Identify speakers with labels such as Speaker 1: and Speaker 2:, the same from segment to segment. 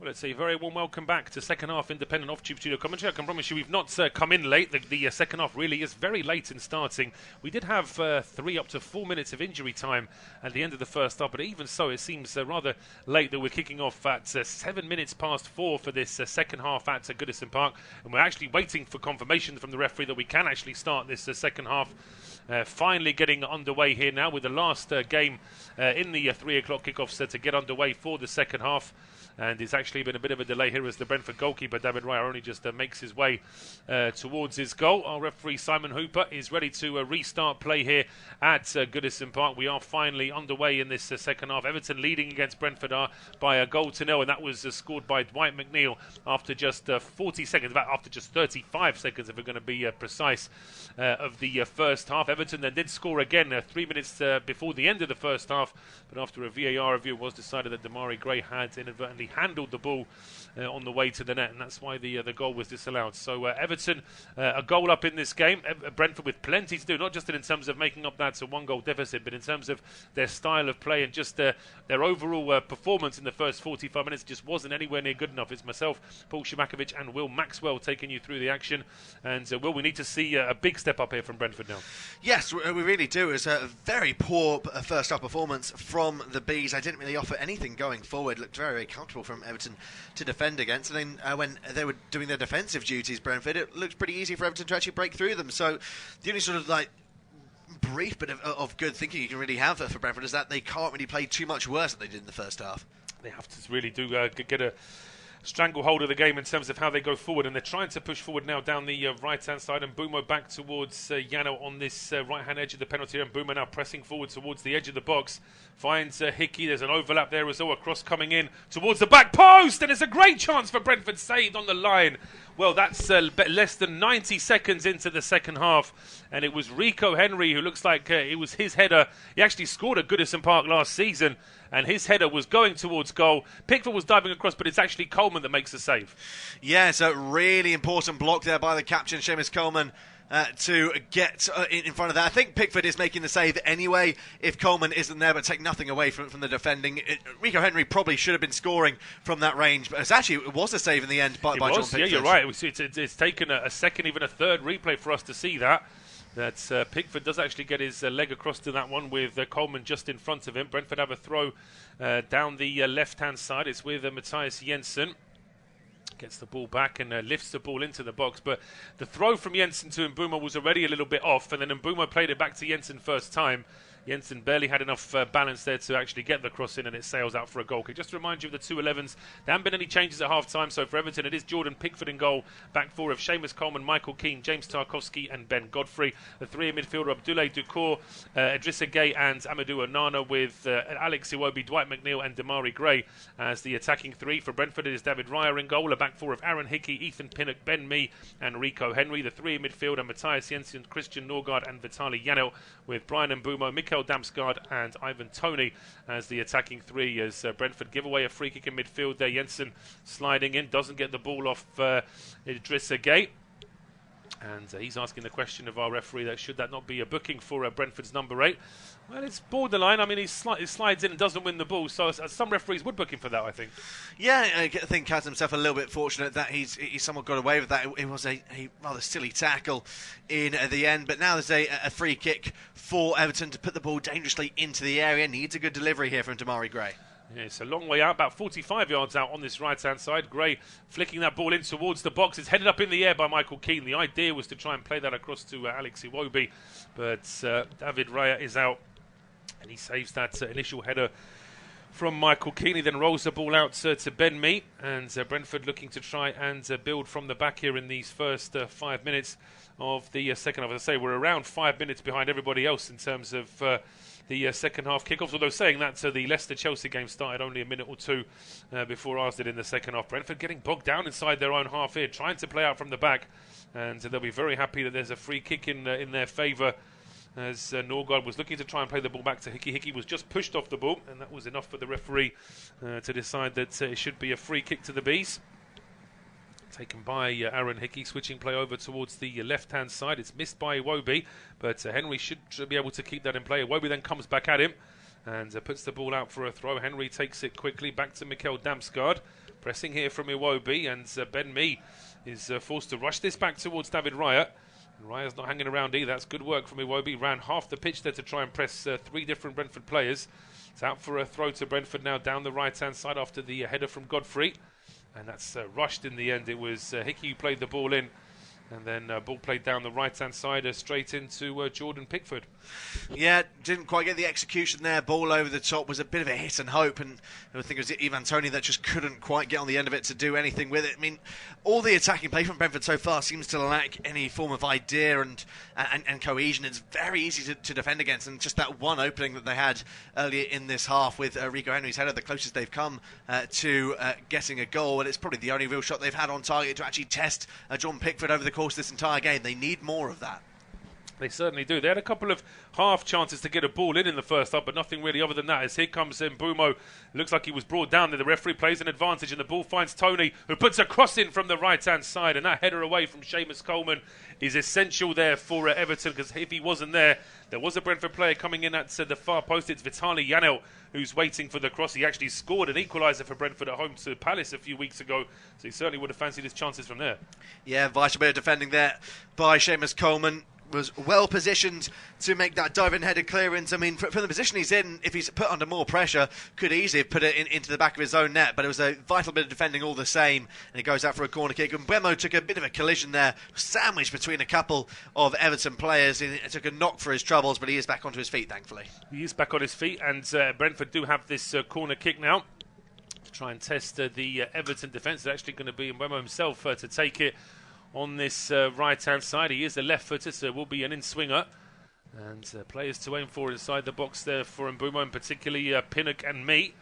Speaker 1: Well, it's a very warm welcome back to second half independent off-tube studio commentary. I can promise you we've not come in late. The second half really is very late in starting. We did have 3 up to 4 minutes of injury time at the end of the first half, but even so, it seems rather late that we're kicking off at 7 minutes past 4 for this second half at Goodison Park, and we're actually waiting for confirmation from the referee that we can actually start this second half. Finally getting underway here now with the last game in the 3 o'clock kickoffs to get underway for the second half. And it's actually been a bit of a delay here as the Brentford goalkeeper, David Raya, only just makes his way towards his goal. Our referee, Simon Hooper, is ready to restart play here at Goodison Park. We are finally underway in this second half. Everton leading against Brentford by a 1-0, and that was scored by Dwight McNeil after just 40 seconds, in fact, after just 35 seconds, if we're going to be precise, of the first half. Everton then did score again 3 minutes before the end of the first half, but after a VAR review, it was decided that Demarai Gray had inadvertently handled the ball on the way to the net, and that's why the goal was disallowed. So Everton a goal up in this game. Brentford with plenty to do, not just in terms of making up that 1-goal deficit, but in terms of their style of play and just their overall performance in the first 45 minutes just wasn't anywhere near good enough. It's myself, Paul Szczerbakowicz and Will Maxwell taking you through the action, and Will, we need to see a big step up here from Brentford now.
Speaker 2: Yes, we really do. It's a very poor first half performance from the Bees. I didn't really offer anything going forward. Looked very, very comfortable from Everton to defend against, and then when they were doing their defensive duties, Brentford, it looked pretty easy for Everton to actually break through them. So the only sort of brief bit of good thinking you can really have for Brentford is that they can't really play too much worse than they did in the first half. They
Speaker 1: have to really do get a stranglehold of the game in terms of how they go forward, and they're trying to push forward now down the right-hand side, and Mbeumo back towards Yano on this right-hand edge of the penalty area, and Mbeumo now pressing forward towards the edge of the box, finds Hickey. There's an overlap there as well, a cross coming in towards the back post, and it's a great chance for Brentford, saved on the line. Well, that's less than 90 seconds into the second half, and it was Rico Henry who looks like it was his header. He actually scored at Goodison Park last season, and his header was going towards goal. Pickford was diving across, but it's actually Coleman that makes the save.
Speaker 2: Yeah, so really important block there by the captain, Seamus Coleman, to get in front of that. I think Pickford is making the save anyway if Coleman isn't there, but take nothing away from the defending. Rico Henry probably should have been scoring from that range, but it was a save in the end by John Pickford.
Speaker 1: Yeah, you're right. It's taken a second, even a third replay for us to see that. Pickford does actually get his leg across to that one with Coleman just in front of him. Brentford have a throw down the left-hand side. It's with Matthias Jensen. Gets the ball back and lifts the ball into the box. But the throw from Jensen to Mbeumo was already a little bit off, and then Mbeumo played it back to Jensen first time. Jensen barely had enough balance there to actually get the cross in, and it sails out for a goal kick. Just to remind you of the 2-11s, there haven't been any changes at half-time, so for Everton it is Jordan Pickford in goal, back four of Seamus Coleman, Michael Keane, James Tarkowski and Ben Godfrey. The three in midfield, Abdoulaye Doucouré, Idrissa Gueye and Amadou Onana, with Alex Iwobi, Dwight McNeil and Demarai Gray as the attacking three. For Brentford it is David Raya in goal, a back four of Aaron Hickey, Ethan Pinnock, Ben Mee and Rico Henry. The three in midfield are Matthias Jensen, Christian Norgard and Vitaly Janelt, with Bryan Mbeumo, Mikkel Damsgaard and Ivan Toney as the attacking three, as Brentford give away a free kick in midfield there. Jensen sliding in, doesn't get the ball off Idrissa Gueye. And he's asking the question of our referee that should that not be a booking for Brentford's number 8. Well, it's borderline. I mean, he slides in and doesn't win the ball, so some referees would book him for that, I think.
Speaker 2: Yeah, I think Kaz himself a little bit fortunate that he somewhat got away with that. It was a rather silly tackle in the end, but now there's a free kick for Everton to put the ball dangerously into the area. Needs a good delivery here from Demarai Gray.
Speaker 1: Yeah, it's a long way out, about 45 yards out on this right-hand side. Gray flicking that ball in towards the box. It's headed up in the air by Michael Keane. The idea was to try and play that across to Alex Iwobi, but David Raya is out, and he saves that initial header from Michael Keane. He then rolls the ball out to Ben Mee, and Brentford looking to try and build from the back here in these first 5 minutes of the second half. As I say, we're around 5 minutes behind everybody else in terms of the second half kickoffs, although saying that the Leicester-Chelsea game started only a minute or two before ours did in the second half. Brentford getting bogged down inside their own half here, trying to play out from the back, and they'll be very happy that there's a free kick in their favour, as Norgard was looking to try and play the ball back to Hickey. Hickey was just pushed off the ball, and that was enough for the referee to decide that it should be a free kick to the Bees. Taken by Aaron Hickey, switching play over towards the left-hand side. It's missed by Iwobi, but Henry should be able to keep that in play. Iwobi then comes back at him and puts the ball out for a throw. Henry takes it quickly back to Mikkel Damsgaard. Pressing here from Iwobi, and Ben Mee is forced to rush this back towards David Raya. And Raya's not hanging around either. That's good work from Iwobi. Ran half the pitch there to try and press 3 different Brentford players. It's out for a throw to Brentford now down the right-hand side after the header from Godfrey. And that's rushed in the end. It was Hickey who played the ball in. And then ball played down the right-hand side, straight into Jordan Pickford.
Speaker 2: Yeah, didn't quite get the execution there. Ball over the top was a bit of a hit and hope. And I think it was Ivan Toney that just couldn't quite get on the end of it to do anything with it. I mean, all the attacking play from Brentford so far seems to lack any form of idea and cohesion. It's very easy to defend against. And just that one opening that they had earlier in this half with Rico Henry's header, the closest they've come to getting a goal. And it's probably the only real shot they've had on target to actually test Jordan Pickford over the course of this entire game. They need more of that.
Speaker 1: They certainly do. They had a couple of half chances to get a ball in the first half, but nothing really other than that. As here comes Mbeumo. Looks like he was brought down there. The referee plays an advantage, and the ball finds Toney, who puts a cross in from the right-hand side. And that header away from Seamus Coleman is essential there for Everton, because if he wasn't there was a Brentford player coming in at the far post. It's Vitaly Janelt who's waiting for the cross. He actually scored an equaliser for Brentford at home to Palace a few weeks ago, so he certainly would have fancied his chances from there.
Speaker 2: Yeah, vital bit of defending there by Seamus Coleman. Was well positioned to make that diving headed clearance. I mean, from the position he's in, if he's put under more pressure, could easily have put it into the back of his own net. But it was a vital bit of defending all the same, and it goes out for a corner kick. And Mbeumo took a bit of a collision there, sandwiched between a couple of Everton players. It took a knock for his troubles, but he is back onto his feet, thankfully.
Speaker 1: He is back on his feet, and Brentford do have this corner kick now to try and test the Everton defence. It's actually going to be Mbeumo himself to take it on this right-hand side. He is a left-footer, so it will be an in-swinger. And players to aim for inside the box there for Mbeumo, and particularly Pinnock and Mee.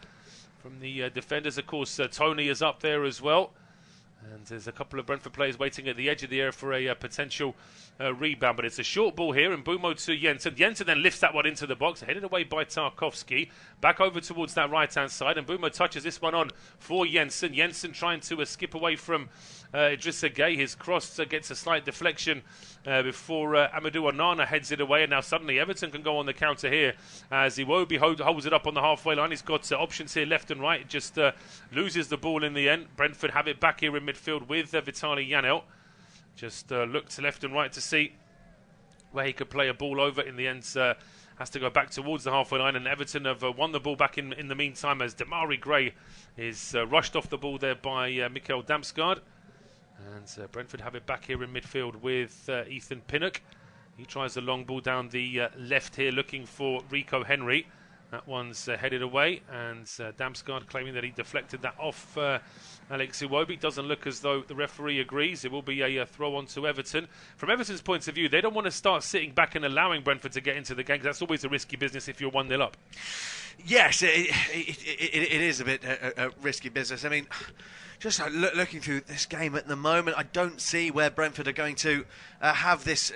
Speaker 1: From the defenders, of course, Toney is up there as well. And there's a couple of Brentford players waiting at the edge of the area for a potential rebound. But it's a short ball here, and Mbeumo to Jensen. Jensen then lifts that one into the box, headed away by Tarkowski. Back over towards that right-hand side, and Mbeumo touches this one on for Jensen. Jensen trying to skip away from Idrissa Gueye. His cross gets a slight deflection before Amadou Onana heads it away. And now suddenly Everton can go on the counter here as Iwobi holds it up on the halfway line. He's got options here left and right. Just loses the ball in the end. Brentford have it back here in midfield with Vitaly Janelt. Just looked left and right to see where he could play a ball over. In the end, has to go back towards the halfway line, and Everton have won the ball back in the meantime, as Demarai Gray is rushed off the ball there by Mikael Damsgaard. And Brentford have it back here in midfield with Ethan Pinnock. He tries the long ball down the left here, looking for Rico Henry. That one's headed away, and Damsgaard claiming that he deflected that off Alex Iwobi. Doesn't look as though the referee agrees. It will be a throw on to Everton. From Everton's point of view, they don't want to start sitting back and allowing Brentford to get into the game, because that's always a risky business if you're 1-0 up. Yes,
Speaker 2: it is a bit a risky business. I mean, just looking through this game at the moment, I don't see where Brentford are going to have this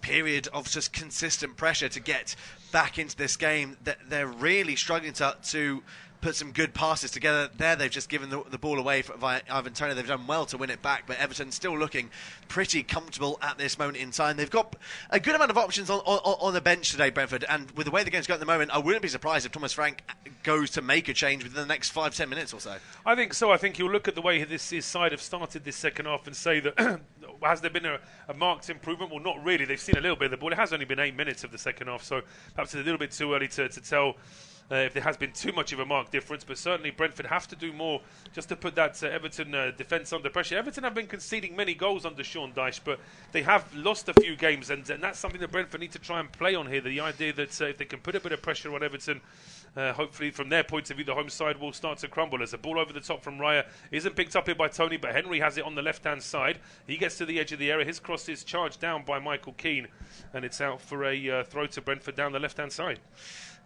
Speaker 2: period of just consistent pressure to get back into this game. They're really struggling to put some good passes together there. They've just given the ball away via Ivan Toney. They've done well to win it back, but Everton still looking pretty comfortable at this moment in time. They've got a good amount of options on the bench today, Brentford, and with the way the game's going at the moment, I wouldn't be surprised if Thomas Frank goes to make a change within the next 5-10 minutes or so.
Speaker 1: I think so. I think you'll look at the way his side have started this second half and say that has there been a marked improvement? Well, not really. They've seen a little bit of the ball. It has only been 8 minutes of the second half, so perhaps it's a little bit too early to tell if there has been too much of a marked difference, but certainly Brentford have to do more just to put that Everton defence under pressure. Everton have been conceding many goals under Sean Dyche, but they have lost a few games, and that's something that Brentford need to try and play on here. The idea that if they can put a bit of pressure on Everton, hopefully from their point of view the home side will start to crumble. As a ball over the top from Raya isn't picked up here by Toney, but Henry has it on the left hand side. He gets to the edge of the area. His cross is charged down by Michael Keane, and it's out for a throw to Brentford down the left hand side.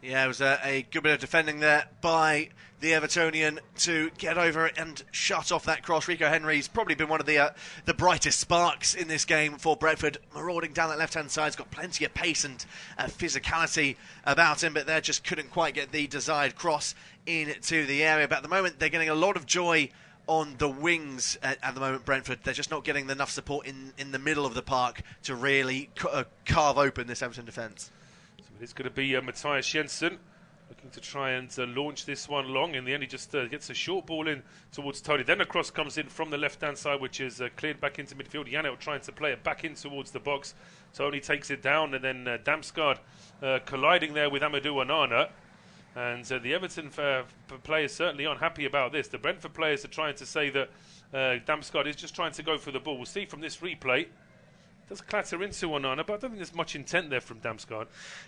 Speaker 2: Yeah, it was a good bit of defending there by the Evertonian to get over it and shut off that cross. Rico Henry's probably been one of the brightest sparks in this game for Brentford, marauding down that left-hand side. He's got plenty of pace and physicality about him, but they just couldn't quite get the desired cross into the area. But at the moment, they're getting a lot of joy on the wings at the moment, Brentford. They're just not getting enough support in the middle of the park to really carve open this Everton defence.
Speaker 1: It's going to be Matthias Jensen Looking to try and launch this one long. In the end, he just gets a short ball in towards Toney. Then a cross comes in from the left-hand side, which is cleared back into midfield. Janelt trying to play it back in towards the box. Toney takes it down, and then Damsgaard colliding there with Amadou Onana. And the Everton players certainly aren't happy about this. The Brentford players are trying to say that Damsgaard is just trying to go for the ball. We'll see from this replay. Does clatter into Onana, but I don't think there's much intent there from Damsgaard.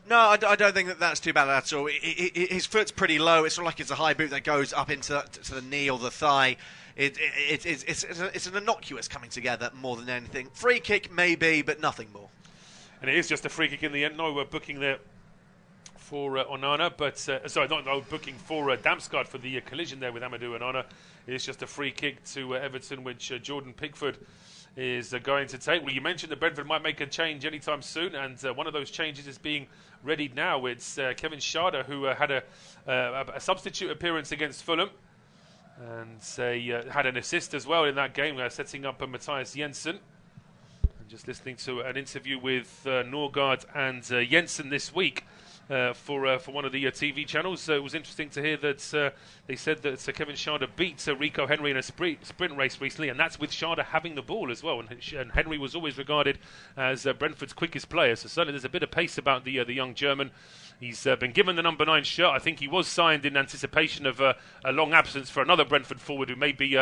Speaker 2: No, I don't think that's too bad at all. His foot's pretty low. It's not like it's a high boot that goes up into to the knee or the thigh. It's an innocuous coming together more than anything. Free kick maybe, but nothing more.
Speaker 1: And it is just a free kick in the end. No booking there for Onana, but no booking for Damsgaard for the collision there with Amadou Onana. It's just a free kick to Everton, which Jordan Pickford is going to take. Well, you mentioned that Brentford might make a change anytime soon, and one of those changes is being readied now. It's Kevin Schade, who had a substitute appearance against Fulham, and had an assist as well in that game, setting up Matthias Jensen. And just listening to an interview with Norgard and Jensen this week for one of the TV channels. It was interesting to hear that they said that Kevin Schade beat Rico Henry in a sprint race recently, and that's with Schade having the ball as well. And Henry was always regarded as Brentford's quickest player, so certainly there's a bit of pace about the young German. He's been given the number 9 shirt. I think he was signed in anticipation of a long absence for another Brentford forward who may be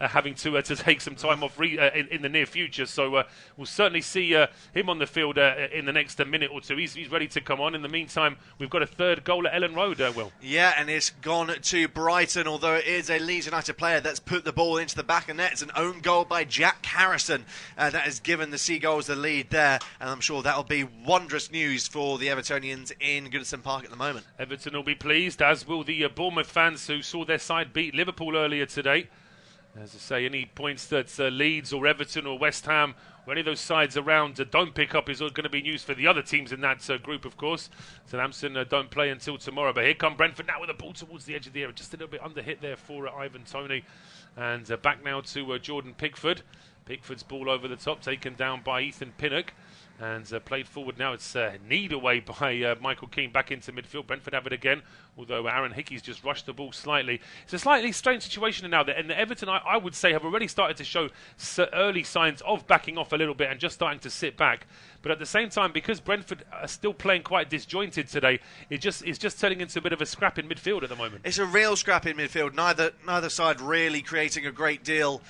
Speaker 1: having to take some time off in the near future. So we'll certainly see him on the field in the next minute or two. He's ready to come on. In the meantime, we've got a third goal at Ellen Road, Will.
Speaker 2: Yeah, and it's gone to Brighton, although it is a Leeds United player that's put the ball into the back of net. It's an own goal by Jack Harrison that has given the Seagulls the lead there, and I'm sure that'll be wondrous news for the Evertonians in Goodison Park at the moment.
Speaker 1: Everton will be pleased, as will the Bournemouth fans who saw their side beat Liverpool earlier today. As I say, any points that Leeds or Everton or West Ham or any of those sides around don't pick up is going to be news for the other teams in that group, of course. Southampton don't play until tomorrow. But here come Brentford now with the ball towards the edge of the area. Just a little bit under hit there for Ivan Toney. And back now to Jordan Pickford. Pickford's ball over the top, taken down by Ethan Pinnock. And played forward now. It's kneed away by Michael Keane back into midfield. Brentford have it again, although Aaron Hickey's just rushed the ball slightly. It's a slightly strange situation now. And the Everton, I would say, have already started to show early signs of backing off a little bit and just starting to sit back. But at the same time, because Brentford are still playing quite disjointed today, it's just turning into a bit of a scrap in midfield at the moment.
Speaker 2: It's a real scrap in midfield. Neither side really creating a great deal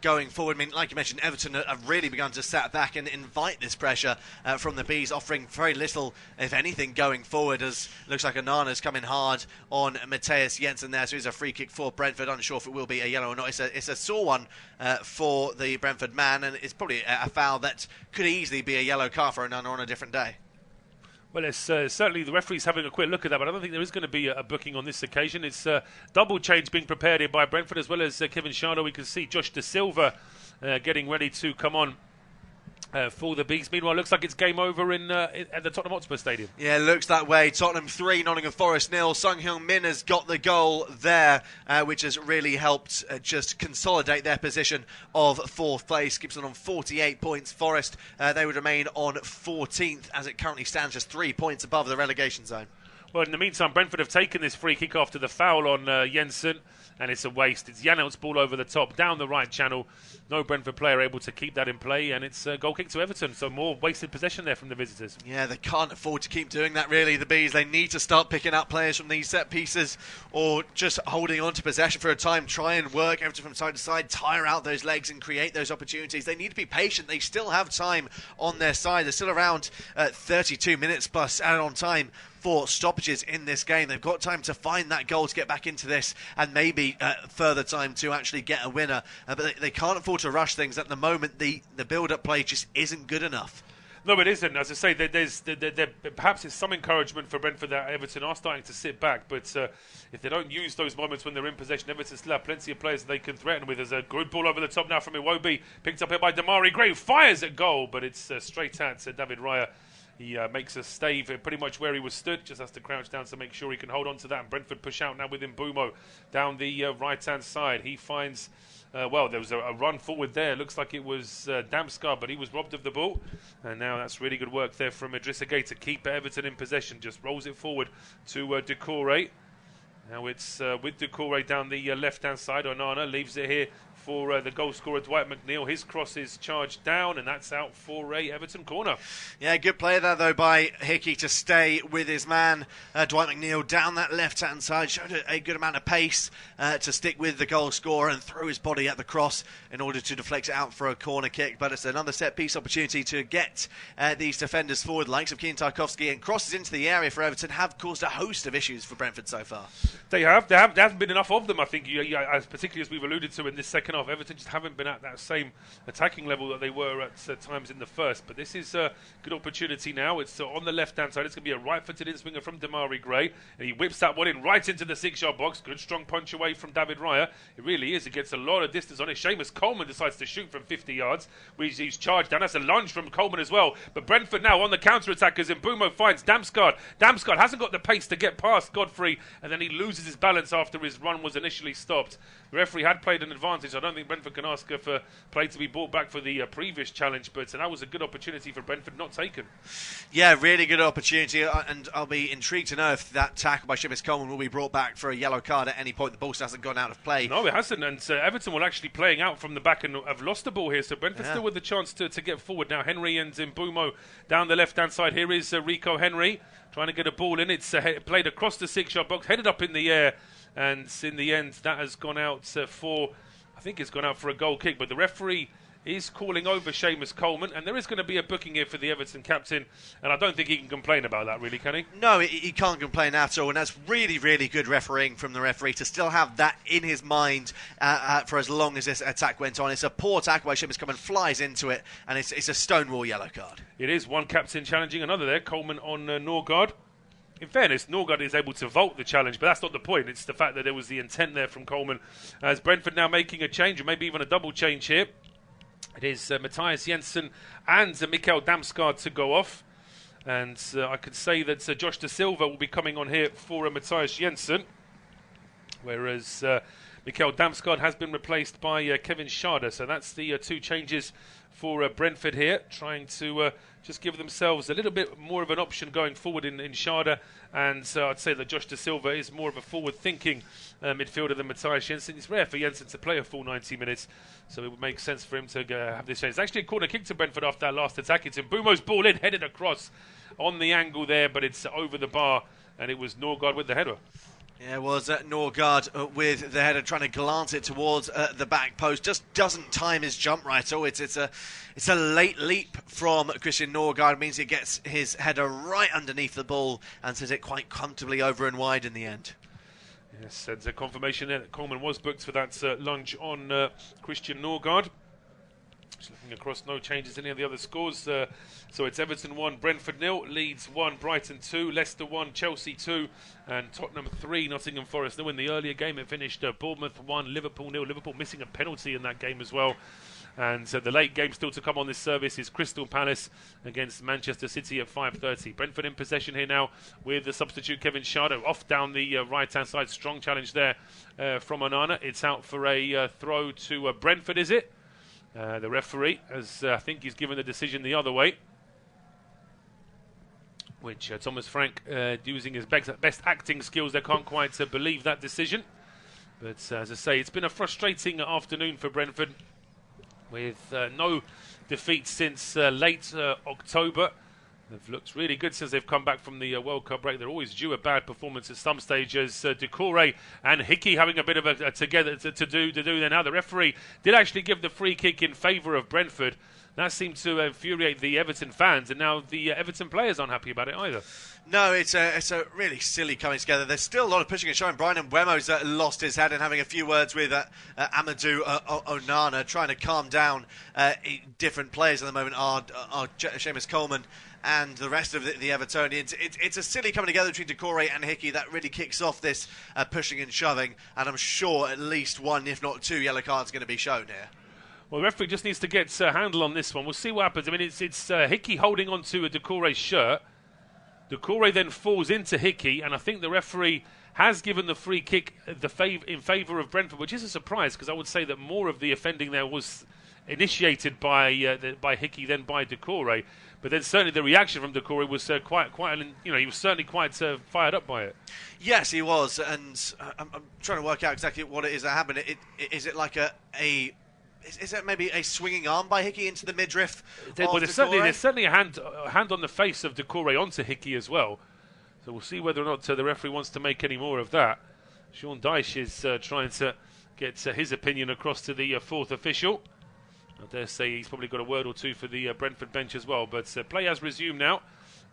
Speaker 2: going forward. I mean, like you mentioned, Everton have really begun to sat back and invite this pressure from the Bees, offering very little, if anything, going forward, as it looks like Onana's coming hard on Matthias Jensen there. So it's a free kick for Brentford. Unsure if it will be a yellow or not. It's a sore one for the Brentford man, and it's probably a foul that could easily be a yellow card for Onana on a different day.
Speaker 1: Well, it's certainly the referee's having a quick look at that, but I don't think there is going to be a booking on this occasion. It's double change being prepared here by Brentford, as well as Kevin Schade. We can see Josh Da Silva getting ready to come on for the Bees. Meanwhile, it looks like it's game over at the Tottenham Hotspur Stadium. Yeah,
Speaker 2: it looks that way. Tottenham 3, Nottingham Forest 0. Sung Hyun-min has got the goal there, which has really helped just consolidate their position of 4th place. Keeps them on 48 points. Forest, they would remain on 14th as it currently stands, just 3 points above the relegation zone.
Speaker 1: Well, in the meantime, Brentford have taken this free kick after the foul on Jensen, and it's a waste. It's Janelt's ball over the top, down the right channel. No Brentford player able to keep that in play, and it's a goal kick to Everton, so more wasted possession there from the visitors.
Speaker 2: Yeah, they can't afford to keep doing that, really, the Bees. They need to start picking up players from these set pieces, or just holding on to possession for a time, try and work Everton from side to side, tire out those legs and create those opportunities. They need to be patient. They still have time on their side. They're still around 32 minutes plus added on time for stoppages in this game. They've got time to find that goal to get back into this, and maybe further time to actually get a winner. But they can't afford to rush things at the moment. The build-up play just isn't good enough.
Speaker 1: No, it isn't. As I say, there perhaps it's some encouragement for Brentford that Everton are starting to sit back, but if they don't use those moments when they're in possession, Everton still have plenty of players that they can threaten with. There's a good ball over the top now from Iwobi, picked up here by Damari Gray, fires at goal, but it's straight at David Raya He makes a stave pretty much where he was stood, just has to crouch down to make sure he can hold on to that. And Brentford push out now with Mbeumo down the right-hand side. He finds, there was a run forward there. Looks like it was Damsgaard, but he was robbed of the ball. And now that's really good work there from Idrissa Gueye to keep Everton in possession. Just rolls it forward to Doucouré. Now it's with Doucouré down the left-hand side. Onana leaves it here for the goal scorer Dwight McNeil. His cross is charged down, and that's out for a Everton corner.
Speaker 2: Yeah, good play there, though, by Hickey to stay with his man, Dwight McNeil, down that left-hand side. Showed a good amount of pace to stick with the goal scorer and throw his body at the cross in order to deflect it out for a corner kick. But it's another set-piece opportunity to get these defenders forward. The likes of Keane Tarkowski and crosses into the area for Everton have caused a host of issues for Brentford so far.
Speaker 1: They have. There hasn't been enough of them, I think, particularly as we've alluded to in this second half. Everton just haven't been at that same attacking level that they were at times in the first. But this is a good opportunity now. It's on the left-hand side. It's going to be a right-footed in-swinger from Demarai Gray. And he whips that one in right into the 6-yard box. Good strong punch away from David Raya. It really is. It gets a lot of distance on it. Seamus Coleman decides to shoot from 50 yards. He's charged down. That's a lunge from Coleman as well. But Brentford now on the counter-attack as Mbeumo finds Damsgaard. Damsgaard hasn't got the pace to get past Godfrey. And then he loses his balance after his run was initially stopped. The referee had played an advantage. I don't think Brentford can ask for play to be brought back for the previous challenge, but that was a good opportunity for Brentford, not taken.
Speaker 2: Yeah, really good opportunity, and I'll be intrigued to know if that tackle by Seamus Coleman will be brought back for a yellow card at any point. The ball hasn't gone out of play.
Speaker 1: No, it hasn't, and Everton were actually playing out from the back and have lost the ball here, so Brentford still with the chance to get forward. Now Henry and Mbeumo down the left-hand side. Here is Rico Henry trying to get a ball in. It's played across the 6-yard box, headed up in the air, and in the end that has gone out I think it's gone out for a goal kick, but the referee is calling over Seamus Coleman, and there is going to be a booking here for the Everton captain, and I don't think he can complain about that, really, can he?
Speaker 2: No, he can't complain at all, and that's really, really good refereeing from the referee to still have that in his mind for as long as this attack went on. It's a poor tackle by Seamus Coleman, flies into it, and it's a stonewall yellow card.
Speaker 1: It is one captain challenging another there, Coleman on Norgard. In fairness, Norgard is able to vault the challenge, but that's not the point. It's the fact that there was the intent there from Coleman. As Brentford now making a change, or maybe even a double change here. It is Matthias Jensen and Mikael Damsgaard to go off. And I could say that Josh Da Silva will be coming on here for Matthias Jensen. Whereas Mikael Damsgaard has been replaced by Kevin Schade. So that's the two changes for Brentford here, trying to just give themselves a little bit more of an option going forward in Schade. And I'd say that Josh Da Silva is more of a forward-thinking midfielder than Matthias Jensen. It's rare for Jensen to play a full 90 minutes, so it would make sense for him to have this change. It's actually a corner kick to Brentford after that last attack. It's Mbeumo's ball in, headed across on the angle there, but it's over the bar, and it was Norgard with the header.
Speaker 2: Yeah, it was Norgard with the header trying to glance it towards the back post. Just doesn't time his jump right at all. It's a late leap from Christian Norgard. It means he gets his header right underneath the ball and sends it quite comfortably over and wide in the end.
Speaker 1: Yes, and a confirmation there that Coleman was booked for that lunge on Christian Norgard. Just looking across, no changes in any of the other scores. So it's Everton 1, Brentford 0, Leeds 1, Brighton 2, Leicester 1, Chelsea 2, and Tottenham 3, Nottingham Forest 0. In the earlier game, it finished Bournemouth 1, Liverpool 0. Liverpool missing a penalty in that game as well. And the late game still to come on this service is Crystal Palace against Manchester City at 5:30. Brentford in possession here now with the substitute Kevin Schade off down the right-hand side. Strong challenge there from Onana. It's out for a throw to Brentford, is it? The referee, as I think he's given the decision the other way, which Thomas Frank, using his best acting skills, they can't quite believe that decision. But as I say, it's been a frustrating afternoon for Brentford, with no defeat since late October. They've looked really good since they've come back from the World Cup break. They're always due a bad performance at some stages. Doucouré and Hickey having a bit of a together to do there. Now the referee did actually give the free kick in favour of Brentford. That seemed to infuriate the Everton fans, and now the Everton players aren't happy about it either.
Speaker 2: No, it's a really silly coming together. There's still a lot of pushing and shoving. Bryan Mbeumo's lost his head and having a few words with Amadou Onana, trying to calm down different players at the moment are Seamus Coleman and the rest of the Evertonians. It's a silly coming together between Doucouré and Hickey that really kicks off this pushing and shoving, and I'm sure at least one, if not two, yellow cards are going to be shown here.
Speaker 1: Well, the referee just needs to get a handle on this one. We'll see what happens. I mean, it's Hickey holding on to Doucouré's shirt. Doucouré then falls into Hickey, and I think the referee has given the free kick in favour of Brentford, which is a surprise because I would say that more of the offending there was initiated by Hickey than by Doucouré. But then certainly the reaction from Doucouré was quite, he was certainly quite fired up by it.
Speaker 2: Yes, he was, and I'm trying to work out exactly what it is that happened. Is it like is it maybe a swinging arm by Hickey into the midriff?
Speaker 1: There's certainly a hand on the face of Doucouré onto Hickey as well. So we'll see whether or not the referee wants to make any more of that. Sean Dyche is trying to get his opinion across to the fourth official. I dare say he's probably got a word or two for the Brentford bench as well. But play has resumed now,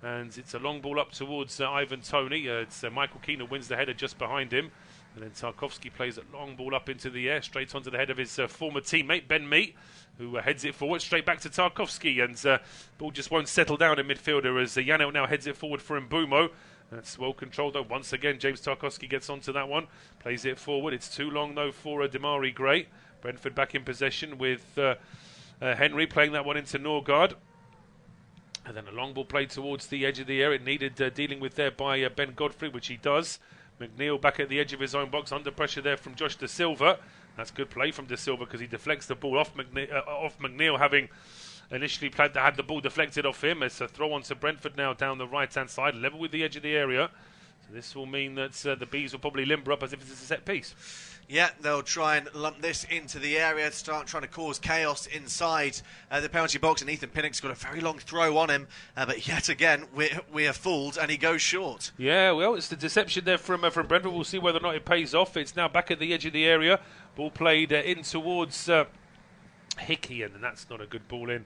Speaker 1: and it's a long ball up towards Ivan Toney. It's Michael Keane who wins the header just behind him. And then Tarkowski plays a long ball up into the air, straight onto the head of his former teammate, Ben Mee, who heads it forward straight back to Tarkowski. And ball just won't settle down in midfielder as Janelt now heads it forward for Mbeumo. That's well controlled though. Once again, James Tarkowski gets onto that one, plays it forward. It's too long though for Demarai Gray. Brentford back in possession with Henry playing that one into Norgard. And then a long ball played towards the edge of the area. It needed dealing with there by Ben Godfrey, which he does. McNeil back at the edge of his own box, under pressure there from Josh Da Silva. That's good play from Da Silva because he deflects the ball off McNeil, having initially had the ball deflected off him. It's a throw on to Brentford now down the right-hand side, level with the edge of the area. So this will mean that the Bees will probably limber up as if it's a set piece.
Speaker 2: Yeah, they'll try and lump this into the area, start trying to cause chaos inside the penalty box, and Ethan Pinnock's got a very long throw on him, but yet again, we are fooled, and he goes short.
Speaker 1: Yeah, well, it's the deception there from Brentford. We'll see whether or not it pays off. It's now back at the edge of the area. Ball played in towards Hickey, and that's not a good ball in.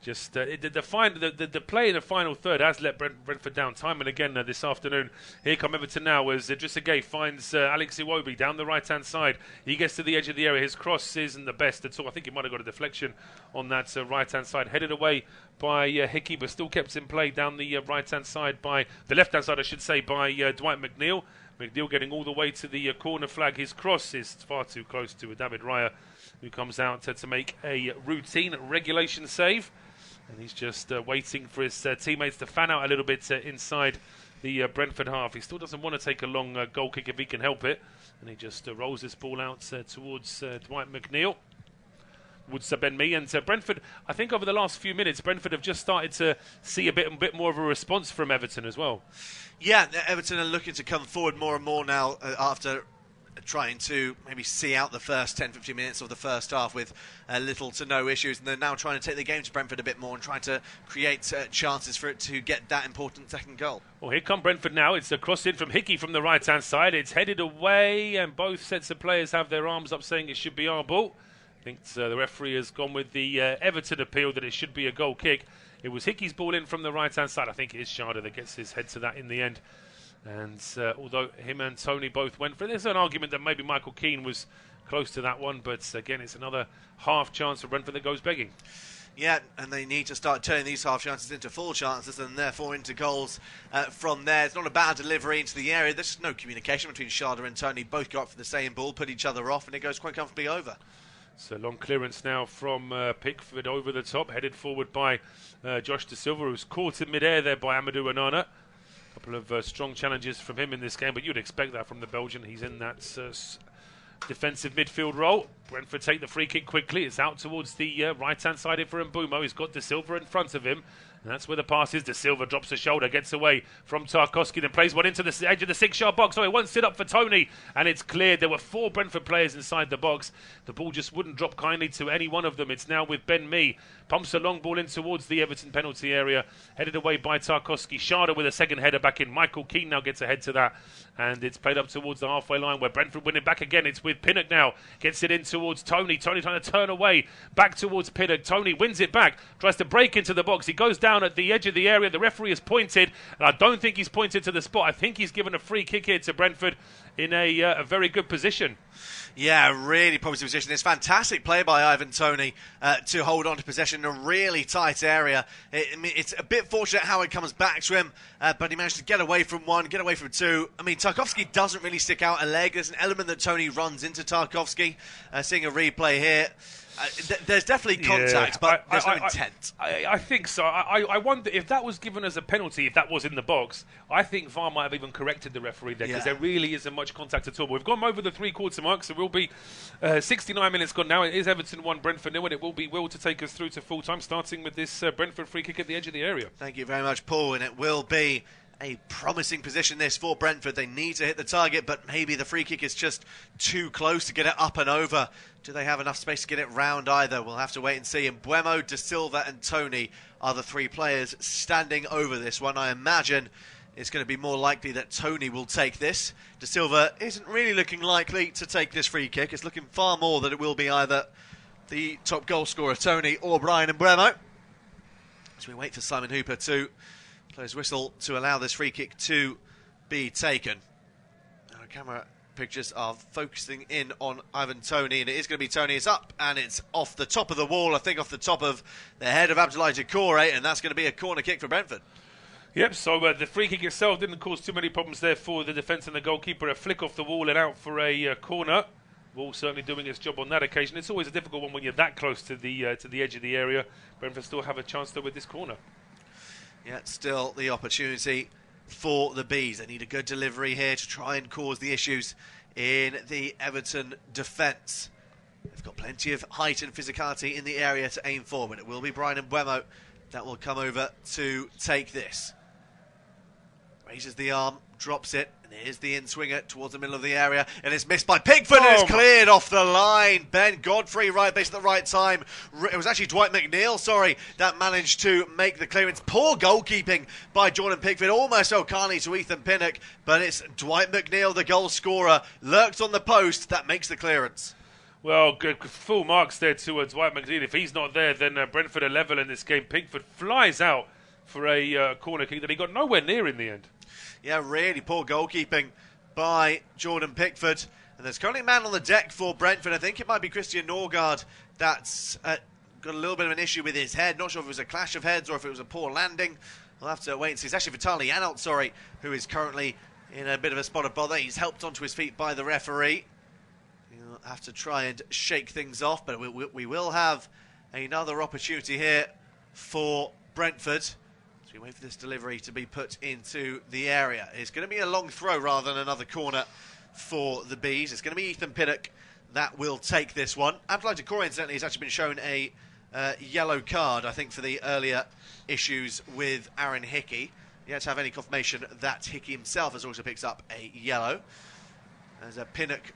Speaker 1: Just the play in the final third has let Brentford down time and again this afternoon. Here come Everton now as Idrissa Gueye finds Alex Iwobi down the right-hand side. He gets to the edge of the area. His cross isn't the best at all. I think he might have got a deflection on that right-hand side. Headed away by Hickey, but still kept in play down the right-hand side by the left-hand side, I should say, by Dwight McNeil. McNeil getting all the way to the corner flag. His cross is far too close to David Raya, who comes out to make a routine regulation save. And he's just waiting for his teammates to fan out a little bit inside the Brentford half. He still doesn't want to take a long goal kick if he can help it. And he just rolls this ball out towards Dwight McNeil. Towards Ben Mee. And Brentford, I think over the last few minutes, Brentford have just started to see a bit more of a response from Everton as well. Yeah,
Speaker 2: Everton are looking to come forward more and more now after trying to maybe see out the first 10-15 minutes of the first half with little to no issues, and they're now trying to take the game to Brentford a bit more and trying to create chances for it to get that important second goal.
Speaker 1: Well, here come Brentford now. It's a cross in from Hickey from the right-hand side. It's headed away, and both sets of players have their arms up saying it should be our ball. I think the referee has gone with the Everton appeal that it should be a goal kick. It was Hickey's ball in from the right-hand side. I think it is Sharda that gets his head to that in the end. And although him and Toney both went for it, there's an argument that maybe Michael Keane was close to that one. But again, it's another half chance for Brentford that goes begging.
Speaker 2: Yeah, and they need to start turning these half chances into full chances and therefore into goals from there. It's not a bad delivery into the area. There's no communication between Sharda and Toney. Both go up for the same ball, put each other off, and it goes quite comfortably over.
Speaker 1: So long clearance now from Pickford over the top, headed forward by Josh Da Silva, who's caught in mid-air there by Amadou Onana. A couple of strong challenges from him in this game, but you'd expect that from the Belgian. He's in that defensive midfield role. Brentford take the free kick quickly. It's out towards the right-hand side here for Mbeumo. He's got Da Silva in front of him. And that's where the pass is. Da Silva drops the shoulder, gets away from Tarkowski, then plays one into the edge of the 6-yard box. Oh, it won't sit up for Toney, and it's cleared. There were 4 Brentford players inside the box. The ball just wouldn't drop kindly to any one of them. It's now with Ben Mee. Pumps a long ball in towards the Everton penalty area, headed away by Tarkowski. Sharda with a second header back in. Michael Keane now gets ahead to that, and it's played up towards the halfway line where Brentford win it back again. It's with Pinnock now. Gets it in towards Toney. Toney trying to turn away. Back towards Pinnock. Toney wins it back. Tries to break into the box. He goes down at the edge of the area. The referee has pointed, and I don't think he's pointed to the spot. I think he's given a free kick here to Brentford in a very good position.
Speaker 2: Yeah, really positive position. It's fantastic play by Ivan Toney to hold on to possession in a really tight area. It's a bit fortunate how it comes back to him, but he managed to get away from one, get away from two. I mean, Tarkowski doesn't really stick out a leg. There's an element that Toney runs into Tarkowski. Seeing a replay here. There's definitely contact, but there's no intent.
Speaker 1: I think so. I wonder if that was given as a penalty, if that was in the box. I think VAR might have even corrected the referee there, because there really isn't much contact at all. But we've gone over the 3/4 mark, so we'll be 69 minutes gone now. It is Everton 1, Brentford 0, and it will be Will to take us through to full time, starting with this Brentford free kick at the edge of the area.
Speaker 2: Thank you very much, Paul, and it will be a promising position this for Brentford. They need to hit the target, but maybe the free kick is just too close to get it up and over. Do they have enough space to get it round either? We'll have to wait and see. And Mbeumo, De Silva and Toney are the three players standing over this one. I imagine it's going to be more likely that Toney will take this. De Silva isn't really looking likely to take this free kick. It's looking far more that it will be either the top goal scorer, Toney, or Bryan Mbeumo. As we wait for Simon Hooper to blow his whistle to allow this free kick to be taken. Our camera pictures are focusing in on Ivan Toney, and it is going to be Toney. It's up, and it's off the top of the wall, I think off the top of the head of Abdoulaye Doucouré, and that's going to be a corner kick for Brentford.
Speaker 1: Yep, so the free kick itself didn't cause too many problems there for the defence and the goalkeeper. A flick off the wall and out for a corner. Wall certainly doing its job on that occasion. It's always a difficult one when you're that close to the edge of the area. Brentford still have a chance though with this corner.
Speaker 2: Yeah, still the opportunity for the Bees. They need a good delivery here to try and cause the issues in the Everton defence. They've got plenty of height and physicality in the area to aim for, but it will be Bryan Mbeumo that will come over to take this. Raises the arm, drops it, and here's the in-swinger towards the middle of the area, and it's missed by Pickford, and it's cleared off the line. Ben Godfrey right base at the right time. It was actually Dwight McNeil, that managed to make the clearance. Poor goalkeeping by Jordan Pickford, almost O'Carney to Ethan Pinnock, but it's Dwight McNeil, the goal scorer, lurked on the post, that makes the clearance.
Speaker 1: Well, good, full marks there to Dwight McNeil. If he's not there, then Brentford are level in this game. Pickford flies out for a corner kick that he got nowhere near in the end.
Speaker 2: Yeah, really poor goalkeeping by Jordan Pickford. And there's currently a man on the deck for Brentford. I think it might be Christian Norgard that's got a little bit of an issue with his head. Not sure if it was a clash of heads or if it was a poor landing. We'll have to wait and see. It's actually Vitaly Analt, who is currently in a bit of a spot of bother. He's helped onto his feet by the referee. He'll have to try and shake things off, but we will have another opportunity here for Brentford. We wait for this delivery to be put into the area. It's going to be a long throw rather than another corner for the Bees. It's going to be Ethan Pinnock that will take this one. Abdoulaye Doucouré, incidentally, has actually been shown a yellow card, I think, for the earlier issues with Aaron Hickey. Yet to have any confirmation that Hickey himself has also picked up a yellow. As Pinnock,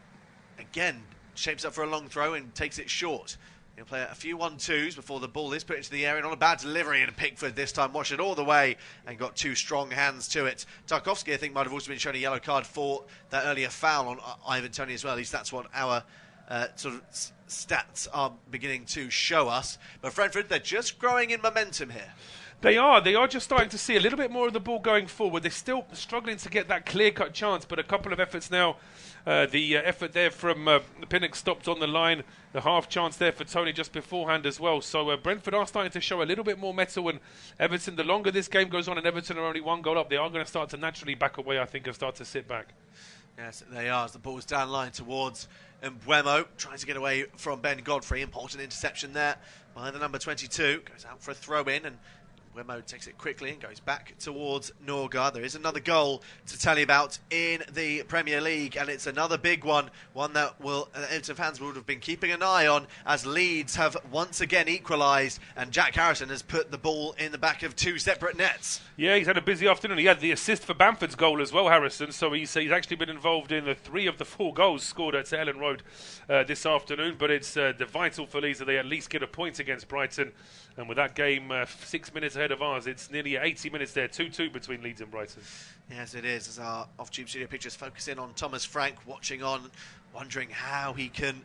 Speaker 2: again, shapes up for a long throw and takes it short. He'll play a few 1-2s before the ball is put into the area. Not a bad delivery, and Pickford this time watched it all the way and got two strong hands to it. Tarkowski, I think, might have also been shown a yellow card for that earlier foul on Ivan Toney as well. At least that's what our sort of stats are beginning to show us. But Brentford, they're just growing in momentum here.
Speaker 1: They are just starting to see a little bit more of the ball going forward. They're still struggling to get that clear-cut chance, but a couple of efforts now. The effort there from Pinnock stopped on the line. The half chance there for Toney just beforehand as well. So Brentford are starting to show a little bit more mettle, and Everton, the longer this game goes on and Everton are only one goal up, they are going to start to naturally back away, I think, and start to sit back.
Speaker 2: Yes, they are, as the ball's down line towards Mbeumo, trying to get away from Ben Godfrey. Important interception there by the number 22. Goes out for a throw-in, and Mbeumo takes it quickly and goes back towards Norgard. There is another goal to tell you about in the Premier League, and it's another big one that Everton fans would have been keeping an eye on, as Leeds have once again equalised, and Jack Harrison has put the ball in the back of two separate nets.
Speaker 1: Yeah, he's had a busy afternoon. He had the assist for Bamford's goal as well, Harrison, so he's actually been involved in the 3 of the 4 goals scored at Ellen Road this afternoon, but it's vital for Leeds that they at least get a point against Brighton. And with that game 6 minutes ahead of ours, it's nearly 80 minutes there, 2-2 between Leeds and Brighton.
Speaker 2: Yes, it is, as our off-tube studio pictures focus in on Thomas Frank, watching on, wondering how he can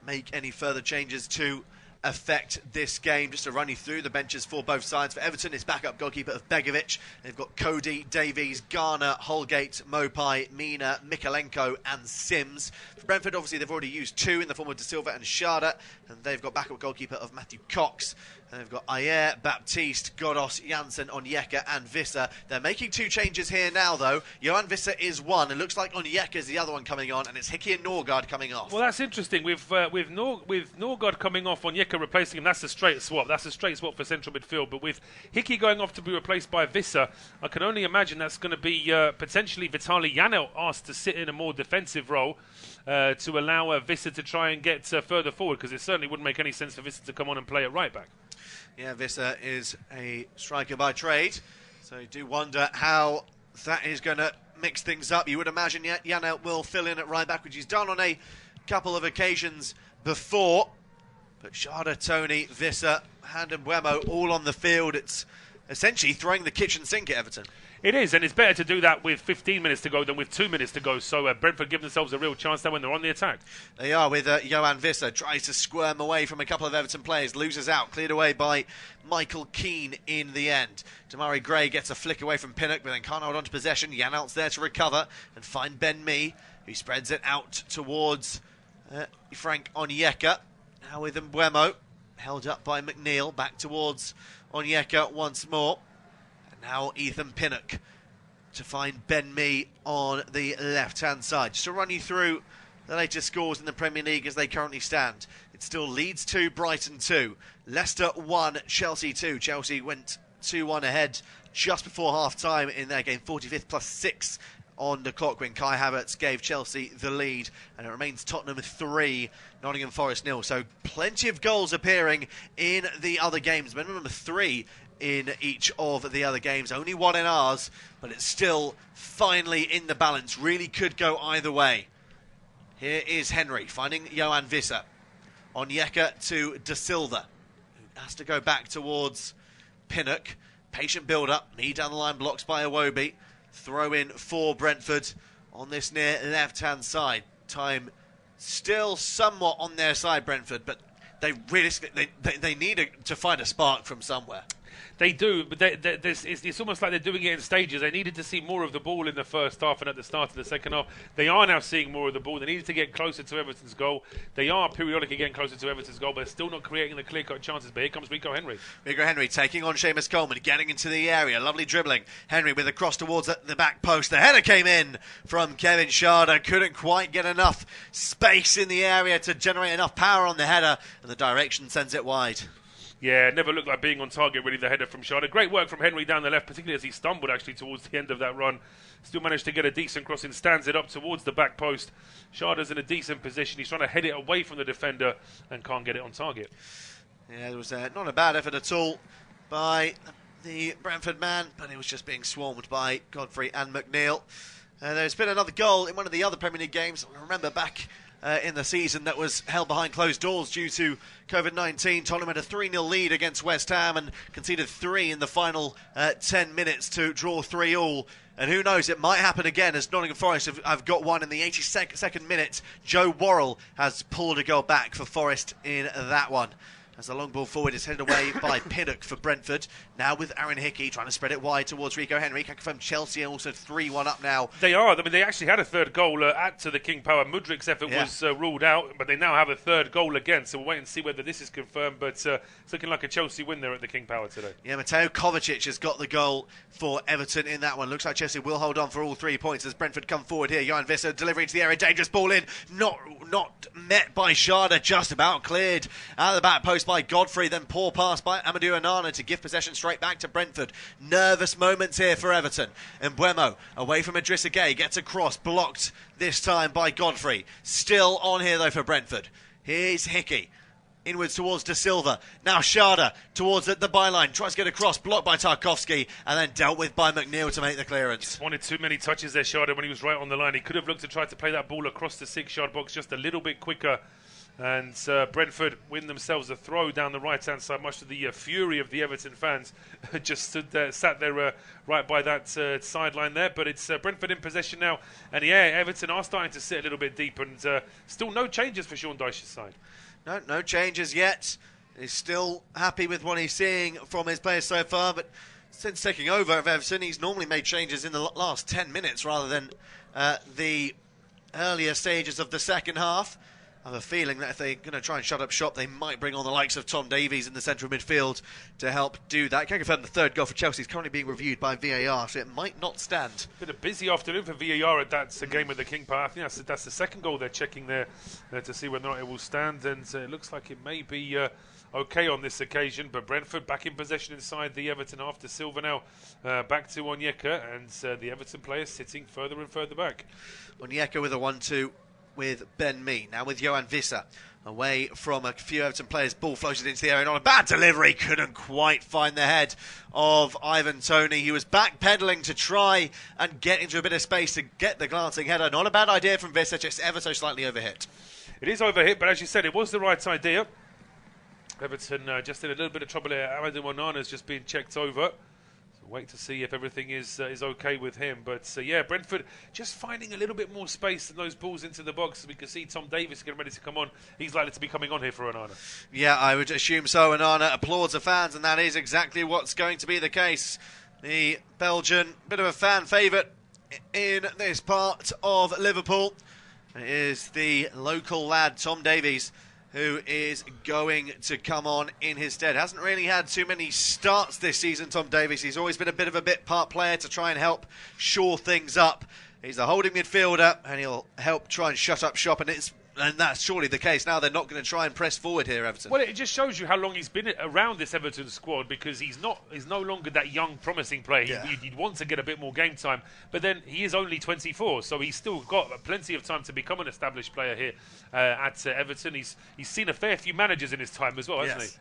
Speaker 2: make any further changes to affect this game. Just to run you through the benches for both sides. For Everton, it's backup goalkeeper of Begovic. They've got Cody, Davies, Garner, Holgate, Mopai, Mina, Mikalenko and Sims. For Brentford, obviously, they've already used 2 in the form of De Silva and Schade, and they've got backup goalkeeper of Matthew Cox. And they've got Ayer, Baptiste, Godos, Janssen, Onyeka and Visser. They're making 2 changes here now, though. Johan Visser is one. It looks like Onyeka is the other one coming on, and it's Hickey and Norgard coming off.
Speaker 1: Well, that's interesting. With Norgard coming off, Onyeka replacing him, that's a straight swap. That's a straight swap for central midfield. But with Hickey going off to be replaced by Visser, I can only imagine that's going to be potentially Vitaly Janelt asked to sit in a more defensive role to allow Visser to try and get further forward, because it certainly wouldn't make any sense for Visser to come on and play at right back.
Speaker 2: Yeah, Visser is a striker by trade, so you do wonder how that is going to mix things up. You would imagine Janelt will fill in at right back, which he's done on a couple of occasions before. But Schade, Toney, Visser, and Mbeumo all on the field. It's essentially throwing the kitchen sink at Everton.
Speaker 1: It is, and it's better to do that with 15 minutes to go than with 2 minutes to go. So Brentford give themselves a real chance now when they're on the attack.
Speaker 2: They are, with Johan Visser. Tries to squirm away from a couple of Everton players. Loses out. Cleared away by Michael Keane in the end. Damari Gray gets a flick away from Pinnock, but then can't hold on to possession. Janelt's there to recover and find Ben Mee, who spreads it out towards Frank Onyeka. Now with Mbeumo. Held up by McNeil. Back towards Onyeka once more. Now Ethan Pinnock to find Ben Mee on the left-hand side. Just to run you through the latest scores in the Premier League as they currently stand. It still Leeds 2, Brighton 2. Leicester 1, Chelsea 2. Chelsea went 2-1 ahead just before half-time in their game. 45th plus 6 on the clock when Kai Havertz gave Chelsea the lead. And it remains Tottenham 3, Nottingham Forest 0. So plenty of goals appearing in the other games. Minimum of 3 in each of the other games. Only 1 in ours, but it's still finally in the balance. Really could go either way. Here is Henry finding Johan Visser. Onyeka to De Silva, who has to go back towards Pinnock. Patient build-up. Mee down the line, blocks by Iwobi. Throw in for Brentford on this near left-hand side. Time still somewhat on their side, Brentford, but they realistically they need to find a spark from somewhere.
Speaker 1: They do, but it's almost like they're doing it in stages. They needed to see more of the ball in the first half and at the start of the second half. They are now seeing more of the ball. They needed to get closer to Everton's goal. They are periodically getting closer to Everton's goal, but they're still not creating the clear-cut chances. But here comes Rico Henry.
Speaker 2: Rico Henry taking on Seamus Coleman, getting into the area. Lovely dribbling. Henry with a cross towards the back post. The header came in from Kevin Schade. Couldn't quite get enough space in the area to generate enough power on the header, and the direction sends it wide.
Speaker 1: Yeah, never looked like being on target, really, the header from Schade. Great work from Henry down the left, particularly as he stumbled, actually, towards the end of that run. Still managed to get a decent crossing, stands it up towards the back post. Schade's in a decent position. He's trying to head it away from the defender and can't get it on target.
Speaker 2: Yeah, it was not a bad effort at all by the Brentford man, but it was just being swarmed by Godfrey and McNeil. There's been another goal in one of the other Premier League games. I remember back in the season that was held behind closed doors due to COVID-19. Tottenham had a 3-0 lead against West Ham and conceded 3 in the final 10 minutes to draw 3-3. And who knows, it might happen again as Nottingham Forest have got one in the 82nd minute. Joe Worrell has pulled a goal back for Forest in that one. As the long ball forward is headed away by Pinnock for Brentford. Now with Aaron Hickey trying to spread it wide towards Rico Henry. Can confirm Chelsea are also 3-1 up now.
Speaker 1: They are. I mean, they actually had a third goal add to the King Power. Mudrik's effort was ruled out, but they now have a third goal again. So we'll wait and see whether this is confirmed. But it's looking like a Chelsea win there at the King Power today. Yeah,
Speaker 2: Mateo Kovacic has got the goal for Everton in that one. Looks like Chelsea will hold on for all 3 points as Brentford come forward here. Johan Visser delivery to the area. Dangerous ball in. Not met by Schade. Just about cleared out of the back post by Godfrey. Then poor pass by Amadou Onana to give possession straight back to Brentford. Nervous moments here for Everton. And Mbeumo away from Idrissa Gueye gets a cross, blocked this time by Godfrey. Still on here though for Brentford. Here's Hickey. Inwards towards De Silva. Now Schade towards the byline. Tries to get across, blocked by Tarkowski, and then dealt with by McNeil to make the clearance.
Speaker 1: Just wanted too many touches there, Schade, when he was right on the line. He could have looked to try to play that ball across the 6-yard box just a little bit quicker. And Brentford win themselves a throw down the right-hand side, much to the fury of the Everton fans. Just sat there right by that sideline there. But it's Brentford in possession now. And yeah, Everton are starting to sit a little bit deep. And still no changes for Sean Dyche's side.
Speaker 2: No changes yet. He's still happy with what he's seeing from his players so far, but since taking over of Everton, he's normally made changes in the last 10 minutes rather than the earlier stages of the second half. I have a feeling that if they're going to try and shut up shop, they might bring on the likes of Tom Davies in the central midfield to help do that. Can confirm the third goal for Chelsea is currently being reviewed by VAR, so it might not stand.
Speaker 1: Been a busy afternoon for VAR at that game at the King Power. I think that's the second goal they're checking there to see whether or not it will stand, and it looks like it may be okay on this occasion. But Brentford back in possession inside the Everton after Silva now back to Onyeka, and the Everton players sitting further and further back.
Speaker 2: Onyeka with a 1-2 with Ben Mee. Now with Johan Visser. Away from a few Everton players. Ball floated into the area. On a bad delivery. Couldn't quite find the head of Ivan Toney. He was backpedaling to try and get into a bit of space to get the glancing header. Not a bad idea from Visser, just ever so slightly overhit. It
Speaker 1: is overhit, but as you said, it was the right idea. Everton just in a little bit of trouble here. Amadou Onana's just being checked over. Wait to see if everything is okay with him. But yeah, Brentford just finding a little bit more space than those balls into the box. We can see Tom Davies getting ready to come on. He's likely to be coming on here for Onana. Yeah, I would assume so. Onana applauds the fans, and that is exactly what's going to be the case. The Belgian, bit of a fan favourite in this part of Liverpool. It is the local lad, Tom Davies, who is going to come on in his stead. Hasn't really had too many starts this season, Tom Davies. He's always been a bit of a bit-part player to try and help shore things up. He's a holding midfielder, and he'll help try and shut up shop, and that's surely the case. Now they're not going to try and press forward here, Everton. Well, it just shows you how long he's been around this Everton squad, because he's no longer that young, promising player. Yeah. He'd want to get a bit more game time, but then he is only 24, so he's still got plenty of time to become an established player here at Everton. He's seen a fair few managers in his time as well, hasn't